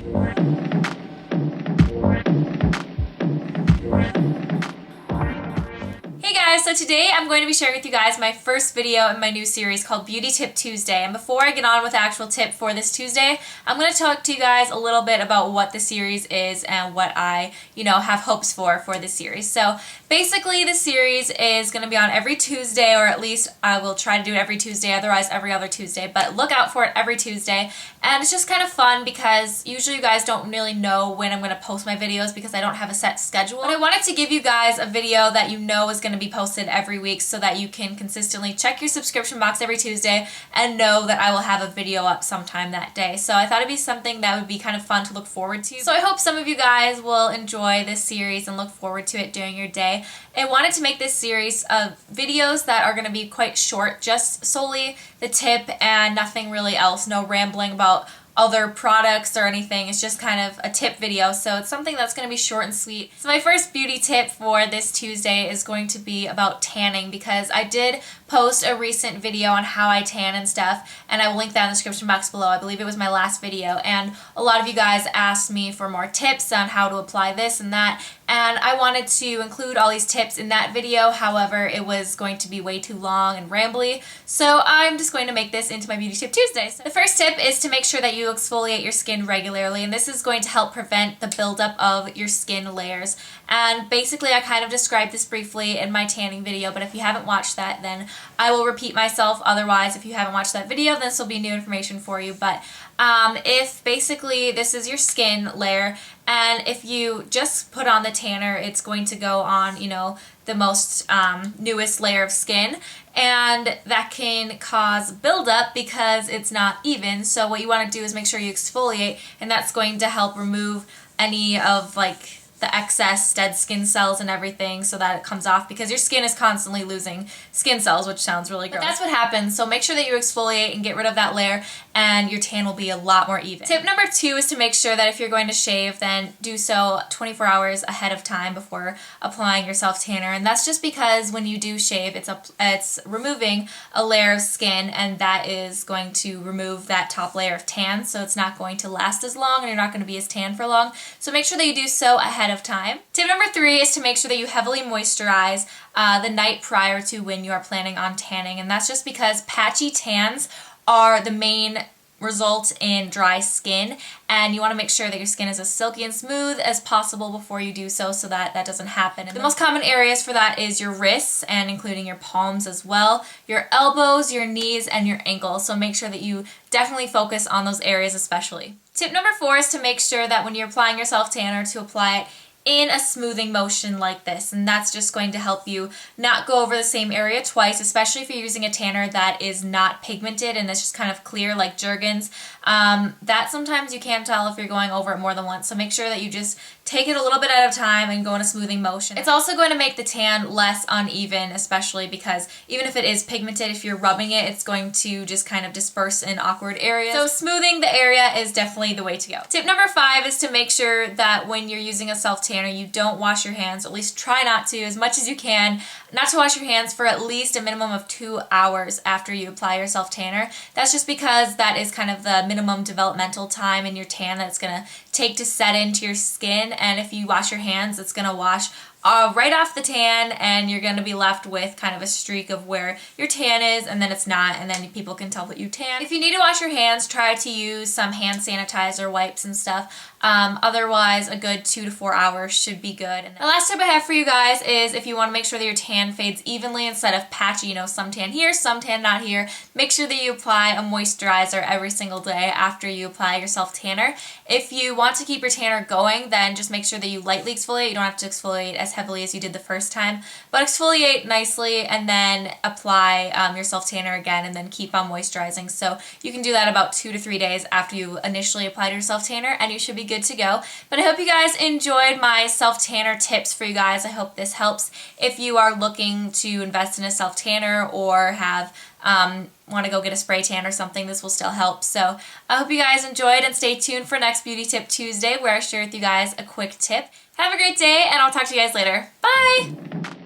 Hey guys, so today I'm going to be sharing with you guys my first video in my new series called Beauty Tip Tuesday. And before I get on with the actual tip for this Tuesday, I'm going to talk to you guys a little bit about what the series is and what I, have hopes for this series. So basically the series is going to be on every Tuesday, or at least I will try to do it every Tuesday, otherwise every other Tuesday, but look out for it every Tuesday. And it's just kind of fun because usually you guys don't really know when I'm going to post my videos because I don't have a set schedule. But I wanted to give you guys a video that you know is going to be posted every week so that you can consistently check your subscription box every Tuesday and know that I will have a video up sometime that day. So I thought it'd be something that would be kind of fun to look forward to. So I hope some of you guys will enjoy this series and look forward to it during your day. I wanted to make this series of videos that are going to be quite short, just solely the tip and nothing really else, no rambling about other products or anything. It's just kind of a tip video, so it's something that's going to be short and sweet. So my first beauty tip for this Tuesday is going to be about tanning, because I did post a recent video on how I tan and stuff, and I will link that in the description box below. I believe it was my last video, and a lot of you guys asked me for more tips on how to apply this and that, and I wanted to include all these tips in that video. However, it was going to be way too long and rambly, so I'm just going to make this into my Beauty Tip Tuesday. So the first tip is to make sure that you exfoliate your skin regularly, and this is going to help prevent the buildup of your skin layers. And basically I kind of described this briefly in my tanning video, but if you haven't watched that, then I will repeat myself. Otherwise, if you haven't watched that video, this will be new information for you. But if basically this is your skin layer, and if you just put on the tanner, it's going to go on, the most newest layer of skin, and that can cause buildup because it's not even. So what you want to do is make sure you exfoliate, and that's going to help remove any of the excess dead skin cells and everything so that it comes off, because your skin is constantly losing skin cells, which sounds really gross. But that's what happens, so make sure that you exfoliate and get rid of that layer, and your tan will be a lot more even. Tip number 2 is to make sure that if you're going to shave, then do so 24 hours ahead of time before applying your self-tanner, and that's just because when you do shave, it's removing a layer of skin, and that is going to remove that top layer of tan, so it's not going to last as long, and you're not going to be as tan for long. So make sure that you do so ahead of time. Tip number 3 is to make sure that you heavily moisturize the night prior to when you are planning on tanning, and that's just because patchy tans are the main result in dry skin, and you want to make sure that your skin is as silky and smooth as possible before you do so that that doesn't happen. And the most common areas for that is your wrists, and including your palms as well, your elbows, your knees, and your ankles. So make sure that you definitely focus on those areas especially. Tip number 4 is to make sure that when you're applying your self-tanner, to apply it in a smoothing motion like this, and that's just going to help you not go over the same area twice, especially if you're using a tanner that is not pigmented and it's just kind of clear like Jergens. That sometimes you can't tell if you're going over it more than once, so make sure that you just take it a little bit at a time and go in a smoothing motion. It's also going to make the tan less uneven, especially because even if it is pigmented, if you're rubbing it, it's going to just kind of disperse in awkward areas. So smoothing the area is definitely the way to go. Tip number 5 is to make sure that when you're using a self-tanner, you don't wash your hands, or at least try not to as much as you can, not to wash your hands for at least a minimum of 2 hours after you apply your self-tanner. That's just because that is kind of the minimum developmental time in your tan that it's going to take to set into your skin, and if you wash your hands, it's going to wash right off the tan, and you're going to be left with kind of a streak of where your tan is, and then it's not, and then people can tell that you tan. If you need to wash your hands, try to use some hand sanitizer wipes and stuff. Otherwise, a good 2 to 4 hours should be good. And the last tip I have for you guys is if you want to make sure that your tan fades evenly instead of patchy, some tan here, some tan not here, make sure that you apply a moisturizer every single day after you apply your self-tanner. If you want to keep your tanner going, then just make sure that you lightly exfoliate. You don't have to exfoliate as heavily as you did the first time, but exfoliate nicely and then apply your self-tanner again, and then keep on moisturizing. So you can do that about 2 to 3 days after you initially applied your self-tanner, and you should be good to go. But I hope you guys enjoyed my self-tanner tips for you guys. I hope this helps if you are looking to invest in a self-tanner or have want to go get a spray tan or something. This will still help. So I hope you guys enjoyed, and stay tuned for next Beauty Tip Tuesday, where I share with you guys a quick tip. Have a great day, and I'll talk to you guys later. Bye!